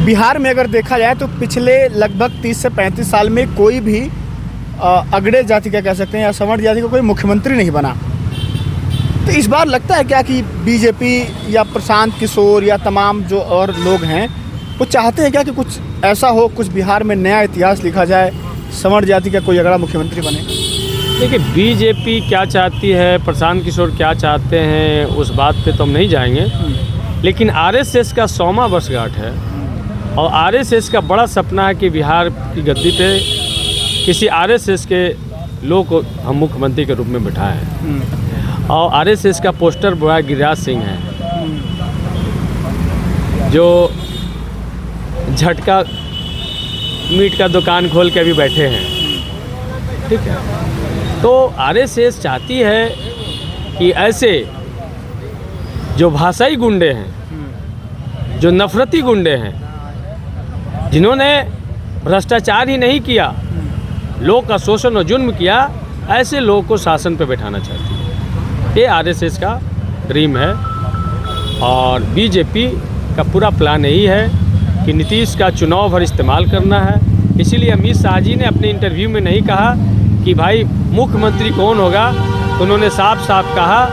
बिहार में अगर देखा जाए तो पिछले लगभग 30 से 35 साल में कोई भी अगड़े जाति का कह सकते हैं या सवर्ण जाति का कोई मुख्यमंत्री नहीं बना। तो इस बार लगता है क्या कि बीजेपी या प्रशांत किशोर या तमाम जो और लोग हैं वो चाहते हैं क्या कि कुछ ऐसा हो, कुछ बिहार में नया इतिहास लिखा जाए, सवर्ण जाति का कोई अगड़ा मुख्यमंत्री बने? देखिए, बीजेपी क्या चाहती है, प्रशांत किशोर क्या चाहते हैं, उस बात पे तो हम नहीं जाएंगे। लेकिन आरएसएस का 100वां वर्षगांठ है और आरएसएस का बड़ा सपना है कि बिहार की गद्दी पे किसी आरएसएस के लोग को हम मुख्यमंत्री के रूप में बिठाएं। और आरएसएस का पोस्टर बॉय गिरिराज सिंह है, जो झटका मीट का दुकान खोल के अभी बैठे हैं। ठीक है, तो आरएसएस चाहती है कि ऐसे जो भाषाई गुंडे हैं, जो नफरती गुंडे हैं, जिन्होंने भ्रष्टाचार ही नहीं किया, लोग का शोषण और जुल्म किया, ऐसे लोगों को शासन पे बैठाना चाहती है। ये आरएसएस का ड्रीम है और बीजेपी का पूरा प्लान यही है कि नीतीश का चुनाव भर इस्तेमाल करना है। इसीलिए अमित शाह जी ने अपने इंटरव्यू में नहीं कहा कि भाई मुख्यमंत्री कौन होगा, उन्होंने साफ साफ कहा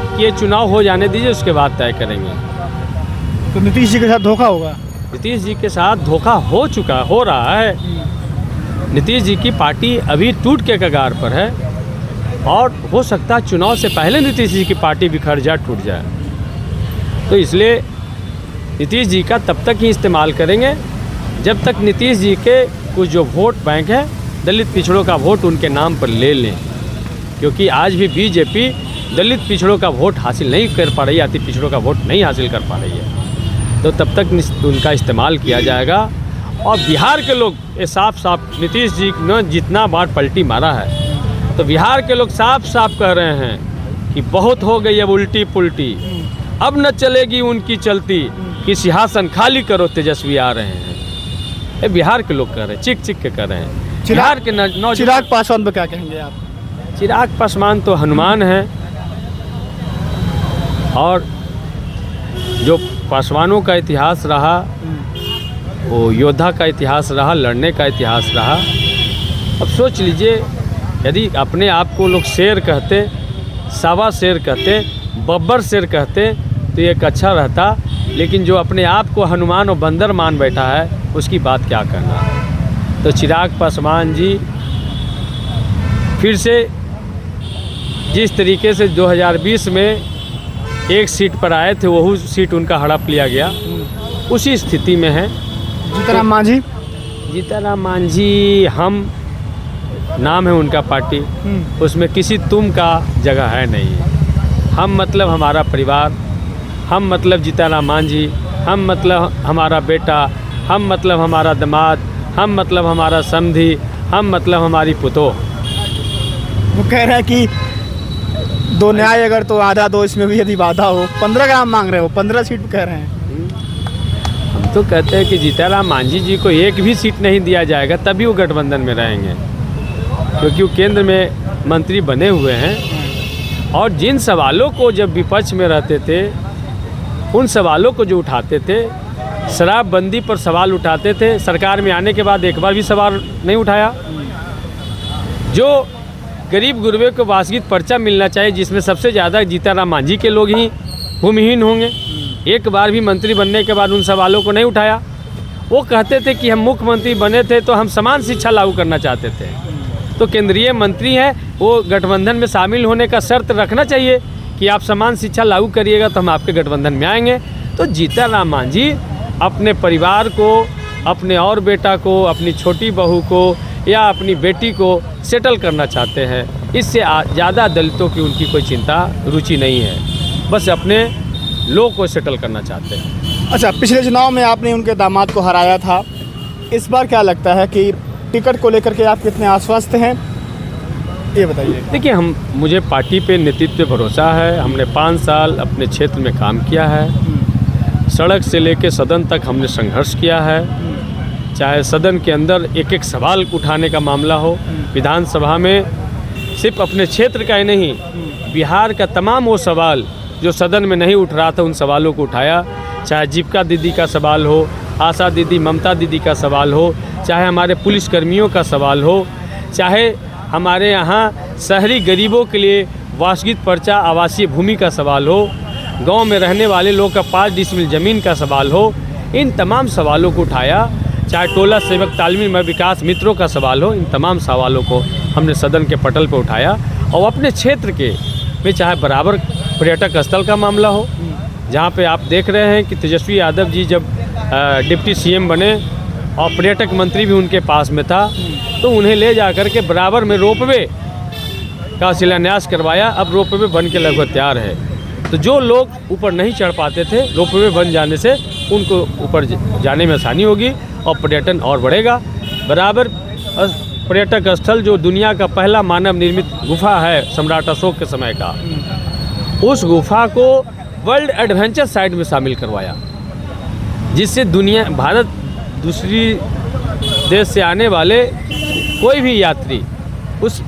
कि ये चुनाव हो जाने दीजिए, उसके बाद तय करेंगे। तो नीतीश जी के साथ धोखा होगा? नीतीश जी के साथ धोखा हो रहा है। नीतीश जी की पार्टी अभी टूट के कगार पर है और हो सकता है चुनाव से पहले नीतीश जी की पार्टी बिखर जाए, टूट जाए। तो इसलिए नीतीश जी का तब तक ही इस्तेमाल करेंगे जब तक नीतीश जी के कुछ जो वोट बैंक है, दलित पिछड़ों का वोट उनके नाम पर ले लें। क्योंकि आज भी बीजेपी दलित पिछड़ों का वोट हासिल नहीं कर पा रही है, अति पिछड़ों का वोट नहीं हासिल कर पा रही है। तो तब तक उनका इस्तेमाल किया जाएगा। और बिहार के लोग ये साफ साफ, नीतीश जी ने जितना बार पलटी मारा है, तो बिहार के लोग साफ साफ कह रहे हैं कि बहुत हो गई अब उल्टी पुल्टी, अब न चलेगी उनकी चलती, कि सिंहासन खाली करो तेजस्वी आ रहे हैं। ये बिहार के लोग कह रहे हैं, चिक चिक के कह रहे हैं। बिहार के चिराग पासवान पर क्या कहेंगे आप? चिराग पासवान तो हनुमान है और जो पासवानों का इतिहास रहा, वो योद्धा का इतिहास रहा, लड़ने का इतिहास रहा। अब सोच लीजिए, यदि अपने आप को लोग शेर कहते, सावा शेर कहते, बब्बर शेर कहते तो एक अच्छा रहता। लेकिन जो अपने आप को हनुमान और बंदर मान बैठा है, उसकी बात क्या कहना। तो चिराग पासवान जी फिर से जिस तरीके से 2020 में एक सीट पर आए थे, वही सीट उनका हड़प लिया गया, उसी स्थिति में है। जीतनराम मांझी? जीतनराम मांझी हम नाम है उनका पार्टी, उसमें किसी तुम का जगह है नहीं। हम मतलब हमारा परिवार, हम मतलब जीतनराम मांझी, हम मतलब हमारा बेटा, हम मतलब हमारा दामाद, हम मतलब हमारा समधी, हम मतलब हमारी पुतोह। वो कह रहे हैं कि दो न्याय अगर तो आधा दो, इसमें भी यदि बाधा हो। 15 का हम मांग रहे हो, 15 सीट कह रहे हैं। हम तो कहते हैं कि जीतनराम मांझी जी को एक भी सीट नहीं दिया जाएगा, तभी वो गठबंधन में रहेंगे, क्योंकि वो केंद्र में मंत्री बने हुए हैं। और जिन सवालों को जब विपक्ष में रहते थे, उन सवालों को जो उठाते थे, शराबबंदी पर सवाल उठाते थे, सरकार में आने के बाद एक बार भी सवाल नहीं उठाया। जो गरीब गुरबे को वासगीत पर्चा मिलना चाहिए, जिसमें सबसे ज़्यादा जीतनराम मांझी के लोग ही भूमिहीन होंगे, एक बार भी मंत्री बनने के बाद उन सवालों को नहीं उठाया। वो कहते थे कि हम मुख्यमंत्री बने थे तो हम समान शिक्षा लागू करना चाहते थे। तो केंद्रीय मंत्री हैं, वो गठबंधन में शामिल होने का शर्त रखना चाहिए कि आप समान शिक्षा लागू करिएगा तो हम आपके गठबंधन में आएंगे। तो जीतनराम मांझी अपने परिवार को, अपने और बेटा को, अपनी छोटी बहू को या अपनी बेटी को सेटल करना चाहते हैं। इससे ज़्यादा दलितों की उनकी कोई चिंता, रुचि नहीं है, बस अपने लोग को सेटल करना चाहते हैं। अच्छा, पिछले चुनाव में आपने उनके दामाद को हराया था, इस बार क्या लगता है कि टिकट को लेकर के आप कितने आश्वस्त हैं, ये बताइए। देखिए, मुझे पार्टी पे नेतृत्व पे भरोसा है। हमने 5 साल अपने क्षेत्र में काम किया है, सड़क से लेकर सदन तक हमने संघर्ष किया है। चाहे सदन के अंदर एक एक सवाल उठाने का मामला हो, विधानसभा में सिर्फ अपने क्षेत्र का ही नहीं, बिहार का तमाम वो सवाल जो सदन में नहीं उठ रहा था, उन सवालों को उठाया। चाहे जीविका दीदी का सवाल हो, आशा दीदी, ममता दीदी का सवाल हो, चाहे हमारे पुलिसकर्मियों का सवाल हो, चाहे हमारे यहाँ शहरी गरीबों के लिए वार्षिक पर्चा आवासीय भूमि का सवाल हो, गांव में रहने वाले लोग का 5 डिसमिल ज़मीन का सवाल हो, इन तमाम सवालों को उठाया। चाहे टोला सेवक तालमेल में विकास मित्रों का सवाल हो, इन तमाम सवालों को हमने सदन के पटल पर उठाया। और अपने क्षेत्र के में चाहे बराबर पर्यटक स्थल का मामला हो, जहाँ पे आप देख रहे हैं कि तेजस्वी यादव जी जब डिप्टी सीएम बने और पर्यटक मंत्री भी उनके पास में था, तो उन्हें ले जा कर के बराबर में रोपवे का शिलान्यास करवाया। अब रोपवे बन के लगभग तैयार है। तो जो लोग ऊपर नहीं चढ़ पाते थे, रोपवे बन जाने से उनको ऊपर जाने में आसानी होगी और पर्यटन और बढ़ेगा। बराबर पर्यटक स्थल जो दुनिया का पहला मानव निर्मित गुफा है सम्राट अशोक के समय का, उस गुफा को वर्ल्ड एडवेंचर साइट में शामिल करवाया, जिससे दुनिया भारत दूसरी देश से आने वाले कोई भी यात्री उस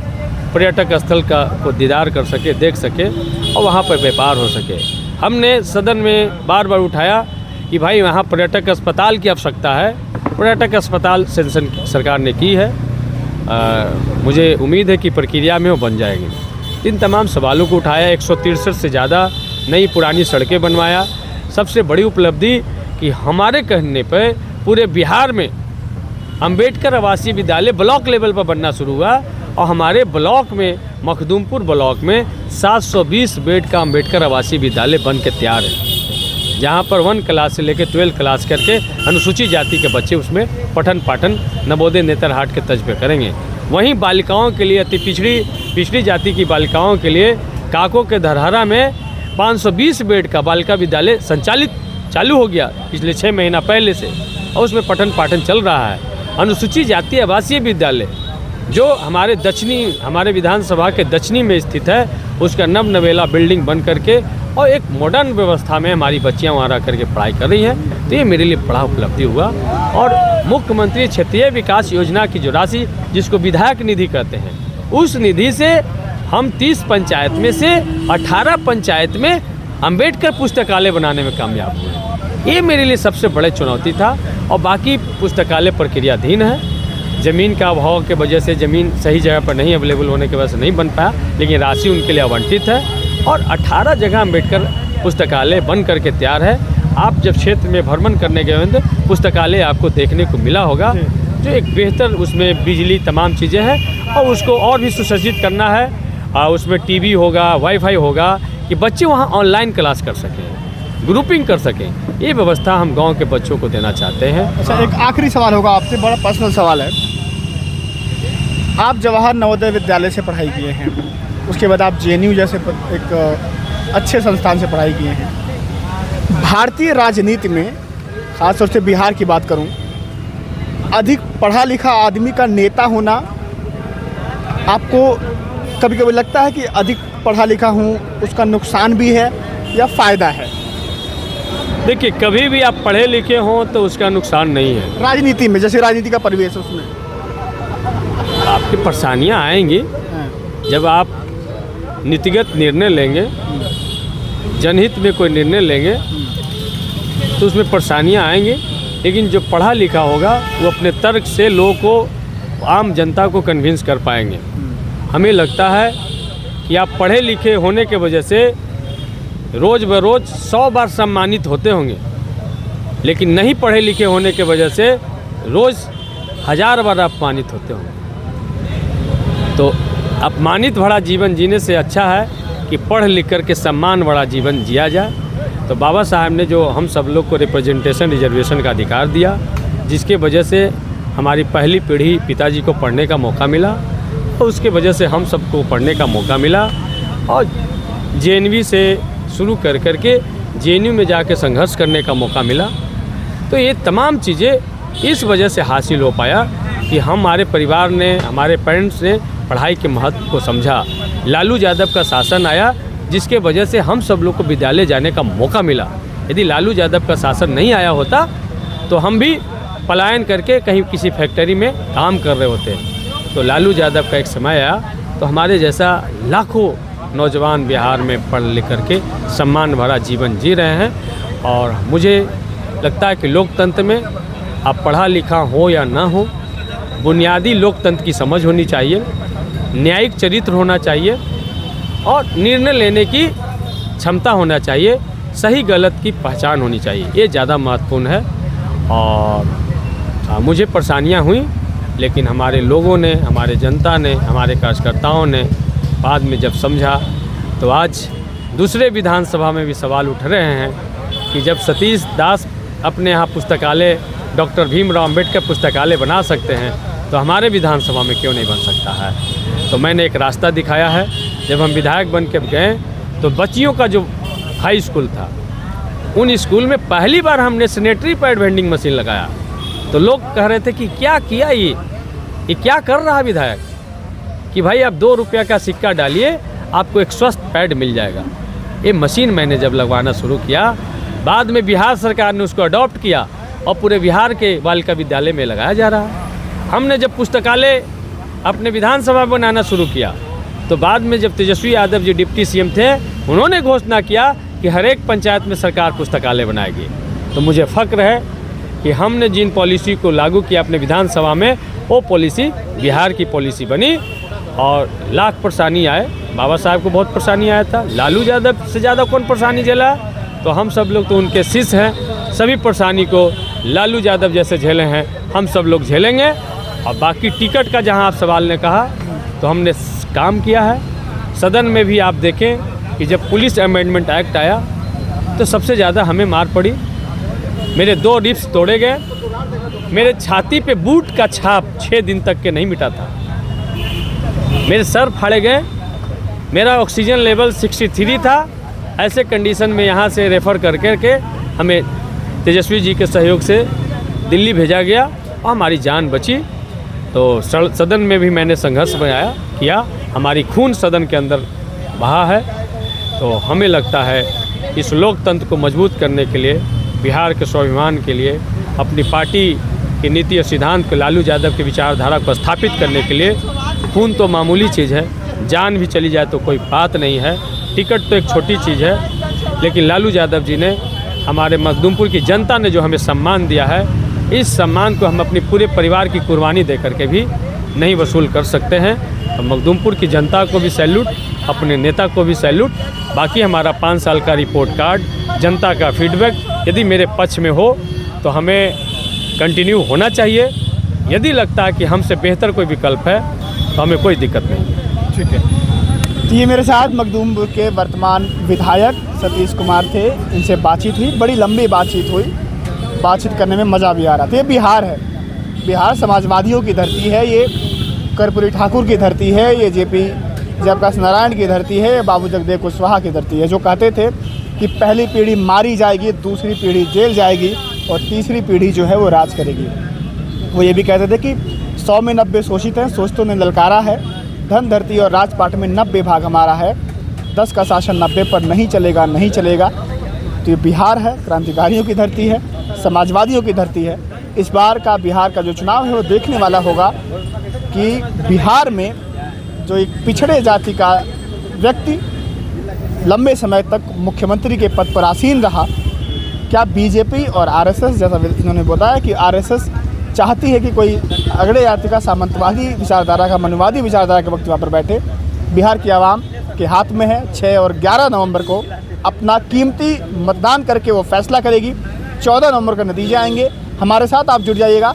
पर्यटक स्थल का को दीदार कर सके, देख सके और वहाँ पर व्यापार हो सके। हमने सदन में बार बार उठाया कि भाई वहाँ पर्यटक अस्पताल की आवश्यकता है। पर्यटक अस्पताल सेंक्शन सरकार ने की है, मुझे उम्मीद है कि प्रक्रिया में वो बन जाएगी। इन तमाम सवालों को उठाया। 163 से ज़्यादा नई पुरानी सड़कें बनवाया। सबसे बड़ी उपलब्धि कि हमारे कहने पर पूरे बिहार में अंबेडकर आवासीय विद्यालय ब्लॉक लेवल पर बनना शुरू हुआ और हमारे ब्लॉक में मखदूमपुर ब्लॉक में 720 बेड का अंबेडकर आवासीय विद्यालय बन के तैयार है, जहाँ पर 1 क्लास से लेकर 12 क्लास करके अनुसूचित जाति के बच्चे उसमें पठन पाठन नवोदय नेतरहाट के तर्ज पे करेंगे। वहीं बालिकाओं के लिए अति पिछड़ी जाति की बालिकाओं के लिए काको के धरहरा में 520 बेड का बालिका विद्यालय चालू हो गया पिछले 6 महीना पहले से, और उसमें पठन पाठन चल रहा है। अनुसूचित जाति आवासीय विद्यालय जो हमारे विधानसभा के दक्षिणी में स्थित है, उसका नवेला बिल्डिंग बन करके और एक मॉडर्न व्यवस्था में हमारी बच्चियां वहाँ रह करके पढ़ाई कर रही हैं। तो ये मेरे लिए बड़ा उपलब्धि हुआ। और मुख्यमंत्री क्षेत्रीय विकास योजना की जो राशि, जिसको विधायक निधि कहते हैं, उस निधि से हम 30 पंचायत में से 18 पंचायत में अंबेडकर पुस्तकालय बनाने में कामयाब हुए। ये मेरे लिए सबसे बड़ी चुनौती था। और बाकी पुस्तकालय प्रक्रियाधीन है। ज़मीन का अभाव के वजह से ज़मीन सही जगह पर नहीं अवेलेबल होने की वजह से नहीं बन पाया, लेकिन राशि उनके लिए आवंटित है। और 18 जगह अंबेडकर पुस्तकालय बन करके तैयार है। आप जब क्षेत्र में भ्रमण करने गए तो पुस्तकालय आपको देखने को मिला होगा, जो एक बेहतर, उसमें बिजली तमाम चीज़ें हैं और उसको और भी सुसज्जित करना है। उसमें टीवी होगा, वाईफाई होगा कि बच्चे वहाँ ऑनलाइन क्लास कर सकें, ग्रुपिंग कर सकें। ये व्यवस्था हम गांव के बच्चों को देना चाहते हैं। अच्छा, एक आखिरी सवाल होगा आपसे, बड़ा पर्सनल सवाल है। आप जवाहर नवोदय विद्यालय से पढ़ाई किए हैं, उसके बाद आप जेएनयू जैसे एक अच्छे संस्थान से पढ़ाई किए हैं। भारतीय राजनीति में, ख़ासतौर से बिहार की बात करूं, अधिक पढ़ा लिखा आदमी का नेता होना आपको कभी कभी लगता है कि अधिक पढ़ा लिखा हूं उसका नुकसान भी है या फ़ायदा है? देखिए, कभी भी आप पढ़े लिखे हों तो उसका नुकसान नहीं है। राजनीति में, जैसे राजनीति का परिवेश, उसमें आपकी परेशानियां आएंगी। जब आप नीतिगत निर्णय लेंगे, जनहित में कोई निर्णय लेंगे, तो उसमें परेशानियां आएंगी। लेकिन जो पढ़ा लिखा होगा वो अपने तर्क से लोगों को, आम जनता को कन्विंस कर पाएंगे। हमें लगता है कि आप पढ़े लिखे होने के वजह से रोज़ बरोज़ 100 बार सम्मानित होते होंगे, लेकिन नहीं पढ़े लिखे होने के वजह से रोज़ 1000 बार अपमानित होते होंगे। तो अपमानित भरा जीवन जीने से अच्छा है कि पढ़ लिख कर के सम्मान भरा जीवन जिया जाए। तो बाबा साहब ने जो हम सब लोग को रिप्रेजेंटेशन रिजर्वेशन का अधिकार दिया, जिसके वजह से हमारी पहली पीढ़ी पिताजी को पढ़ने का मौका मिला और उसके वजह से हम सबको पढ़ने का मौका मिला। और जेएनवी से शुरू कर के जेएनयू में जाके संघर्ष करने का मौका मिला। तो ये तमाम चीज़ें इस वजह से हासिल हो पाया कि हमारे परिवार ने, हमारे पेरेंट्स ने पढ़ाई के महत्व को समझा। लालू यादव का शासन आया, जिसके वजह से हम सब लोग को विद्यालय जाने का मौका मिला। यदि लालू यादव का शासन नहीं आया होता तो हम भी पलायन करके कहीं किसी फैक्ट्री में काम कर रहे होते। तो लालू यादव का एक समय आया तो हमारे जैसा लाखों नौजवान बिहार में पढ़ लिख करके सम्मान भरा जीवन जी रहे हैं। और मुझे लगता है कि लोकतंत्र में आप पढ़ा लिखा हो या ना हो, बुनियादी लोकतंत्र की समझ होनी चाहिए, न्यायिक चरित्र होना चाहिए और निर्णय लेने की क्षमता होना चाहिए, सही गलत की पहचान होनी चाहिए। ये ज़्यादा महत्वपूर्ण है। और मुझे परेशानियाँ हुई, लेकिन हमारे लोगों ने, हमारे जनता ने, हमारे कार्यकर्ताओं ने बाद में जब समझा, तो आज दूसरे विधानसभा में भी सवाल उठ रहे हैं कि जब सतीश दास अपने यहाँ पुस्तकालय डॉक्टर भीमराव अंबेडकर पुस्तकालय बना सकते हैं तो हमारे विधानसभा में क्यों नहीं बन सकता है। तो मैंने एक रास्ता दिखाया है। जब हम विधायक बन के गए तो बच्चियों का जो हाई स्कूल था, उन स्कूल में पहली बार हमने सैनिटरी पैड वेंडिंग मशीन लगाया। तो लोग कह रहे थे कि क्या किया ये क्या कर रहा है विधायक, कि भाई आप 2 रुपया का सिक्का डालिए, आपको एक स्वस्थ पैड मिल जाएगा। ये मशीन मैंने जब लगवाना शुरू किया, बाद में बिहार सरकार ने उसको अडॉप्ट किया और पूरे बिहार के बालिका विद्यालय में लगाया जा रहा है। हमने जब पुस्तकालय अपने विधानसभा बनाना शुरू किया, तो बाद में जब तेजस्वी यादव जी डिप्टी सीएम थे, उन्होंने घोषणा किया कि हर एक पंचायत में सरकार पुस्तकालय बनाएगी। तो मुझे फ़ख्र है कि हमने जिन पॉलिसी को लागू किया अपने विधानसभा में, वो पॉलिसी बिहार की पॉलिसी बनी। और लाख परेशानी आए, बाबा साहब को बहुत परेशानी आया था, लालू यादव से ज़्यादा कौन परेशानी झेला, तो हम सब लोग तो उनके शिष्य हैं। सभी परेशानी को लालू यादव जैसे झेले हैं, हम सब लोग झेलेंगे। और बाकी टिकट का जहां आप सवाल ने कहा, तो हमने काम किया है। सदन में भी आप देखें कि जब पुलिस अमेंडमेंट एक्ट आया तो सबसे ज़्यादा हमें मार पड़ी। मेरे 2 रिब्स तोड़े गए, मेरे छाती पे बूट का छाप 6 दिन तक के नहीं मिटा था, मेरे सर फाड़े गए, मेरा ऑक्सीजन लेवल 63 था। ऐसे कंडीशन में यहाँ से रेफ़र कर के हमें तेजस्वी जी के सहयोग से दिल्ली भेजा गया और हमारी जान बची। तो सदन में भी मैंने संघर्ष किया, हमारी खून सदन के अंदर बहा है। तो हमें लगता है इस लोकतंत्र को मजबूत करने के लिए, बिहार के स्वाभिमान के लिए, अपनी पार्टी की नीति और सिद्धांत को, लालू यादव की विचारधारा को स्थापित करने के लिए खून तो मामूली चीज़ है, जान भी चली जाए तो कोई बात नहीं है, टिकट तो एक छोटी चीज़ है। लेकिन लालू यादव जी ने, हमारे मखदूमपुर की जनता ने जो हमें सम्मान दिया है, इस सम्मान को हम अपने पूरे परिवार की कुर्बानी दे करके भी नहीं वसूल कर सकते हैं। तो मखदूमपुर की जनता को भी सैल्यूट, अपने नेता को भी सैल्यूट। बाकी हमारा 5 साल का रिपोर्ट कार्ड, जनता का फीडबैक यदि मेरे पक्ष में हो तो हमें कंटिन्यू होना चाहिए। यदि लगता है कि हमसे बेहतर कोई विकल्प है तो हमें कोई दिक्कत नहीं है। ठीक है। तो ये मेरे साथ मखदूमपुर के वर्तमान विधायक सतीश कुमार थे, इनसे बातचीत हुई, बड़ी लंबी बातचीत हुई, बातचीत करने में मज़ा भी आ रहा था। ये बिहार है, बिहार समाजवादियों की धरती है, ये कर्पूरी ठाकुर की धरती है, ये जेपी जयप्रकाश नारायण की धरती है, बाबू जगदेव कुशवाहा की धरती है, जो कहते थे कि पहली पीढ़ी मारी जाएगी, दूसरी पीढ़ी जेल जाएगी और तीसरी पीढ़ी जो है वो राज करेगी। वो ये भी कहते थे कि 100 में 90 शोषित हैं, शोषितों ने ललकारा है, धन धरती और राजपाट में 90 भाग हमारा है, 10 का शासन 90 पर नहीं चलेगा, नहीं चलेगा। तो ये बिहार है, क्रांतिकारियों की धरती है, समाजवादियों की धरती है। इस बार का बिहार का जो चुनाव है वो देखने वाला होगा कि बिहार में जो एक पिछड़े जाति का व्यक्ति लंबे समय तक मुख्यमंत्री के पद पर आसीन रहा, क्या बीजेपी और आरएसएस, जैसा इन्होंने बताया कि आरएसएस चाहती है कि कोई अगड़े जाति का सामंतवादी विचारधारा का, मनुवादी विचारधारा के व्यक्ति वहाँ पर बैठे। बिहार की आवाम के हाथ में है। 6 और 11 नवंबर को अपना कीमती मतदान करके वो फैसला करेगी। 14 नवंबर का नतीजे आएंगे। हमारे साथ आप जुड़ जाइएगा।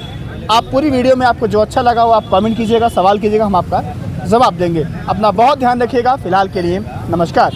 आप पूरी वीडियो में आपको जो अच्छा लगा वो आप कमेंट कीजिएगा, सवाल कीजिएगा, हम आपका जवाब देंगे। अपना बहुत ध्यान रखिएगा। फिलहाल के लिए नमस्कार।